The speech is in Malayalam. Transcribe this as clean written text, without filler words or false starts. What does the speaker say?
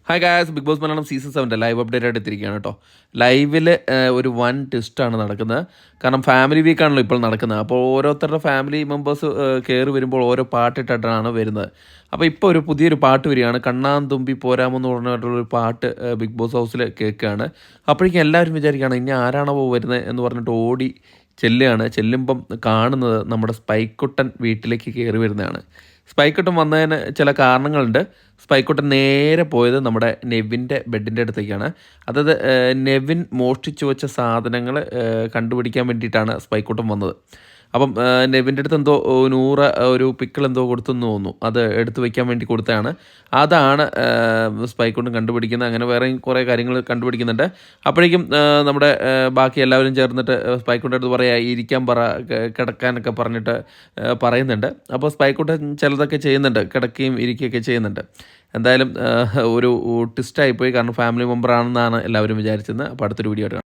Hi guys, Bigg Boss Malayalam season 7 live update ആയിട്ട് എത്തിയിരിക്കുകയാണ് കേട്ടോ. ലൈവിൽ ഒരു വൺ ട്വിസ്റ്റാണ് നടക്കുന്നത്. കാരണം ഫാമിലി വീക്കാണല്ലോ ഇപ്പോൾ നടക്കുന്നത്. അപ്പോൾ ഓരോരുത്തരുടെ ഫാമിലി മെമ്പേഴ്സ് കയറി വരുമ്പോൾ ഓരോ പാട്ടിട്ടാണ് വരുന്നത്. അപ്പോൾ ഇപ്പോൾ പുതിയൊരു പാട്ട് വരികയാണ്. കണ്ണാൻ തുമ്പി പോരാമെന്ന് പറഞ്ഞിട്ടുള്ളൊരു പാട്ട് ബിഗ് ബോസ് ഹൗസിൽ കേൾക്കുകയാണ്. അപ്പോഴേക്കും എല്ലാവരും വിചാരിക്കുകയാണ് ഇനി ആരാണോ വരുന്നത് എന്ന് പറഞ്ഞിട്ട് ഓടി ചെല്ലുമ്പം കാണുന്നത് നമ്മുടെ സ്പൈക്കുട്ടൻ വീട്ടിലേക്ക് കയറി വരുന്നതാണ്. സ്പൈക്കുട്ടൻ വന്നതിന് ചില കാരണങ്ങളുണ്ട്. സ്പൈക്കുട്ടൻ നേരെ പോയത് നമ്മുടെ നെവിൻ്റെ ബെഡിൻ്റെ അടുത്തേക്കാണ്. അതായത് നെവിൻ മോഷ്ടിച്ചു വെച്ച സാധനങ്ങൾ കണ്ടുപിടിക്കാൻ വേണ്ടിയിട്ടാണ് സ്പൈക്കുട്ടൻ വന്നത്. അപ്പം നെവിൻ്റെ അടുത്ത് എന്തോ 100 ഒരു പിക്കിൾ എന്തോ കൊടുത്തെന്ന് തോന്നുന്നു. അത് എടുത്തു വയ്ക്കാൻ വേണ്ടി കൊടുത്തതാണ്. അതാണ് സ്പൈക്കുട്ടൻ കണ്ടുപിടിക്കുന്നത്. അങ്ങനെ വേറെയും കുറേ കാര്യങ്ങൾ കണ്ടുപിടിക്കുന്നുണ്ട്. അപ്പോഴേക്കും നമ്മുടെ ബാക്കി എല്ലാവരും ചേർന്നിട്ട് സ്പൈക്കുട്ടൻ്റെ അടുത്ത് പറയാ ഇരിക്കാൻ പറ, കിടക്കാനൊക്കെ പറഞ്ഞിട്ട് പറയുന്നുണ്ട്. അപ്പോൾ സ്പൈക്കുട്ടൻ ചിലതൊക്കെ ചെയ്യുന്നുണ്ട്, കിടക്കുകയും ഇരിക്കുകയൊക്കെ ചെയ്യുന്നുണ്ട്. എന്തായാലും ഒരു ട്വിസ്റ്റായിപ്പോയി. കാരണം ഫാമിലി മെമ്പറാണെന്നാണ് എല്ലാവരും വിചാരിച്ചത്. അപ്പോൾ അടുത്തൊരു വീഡിയോ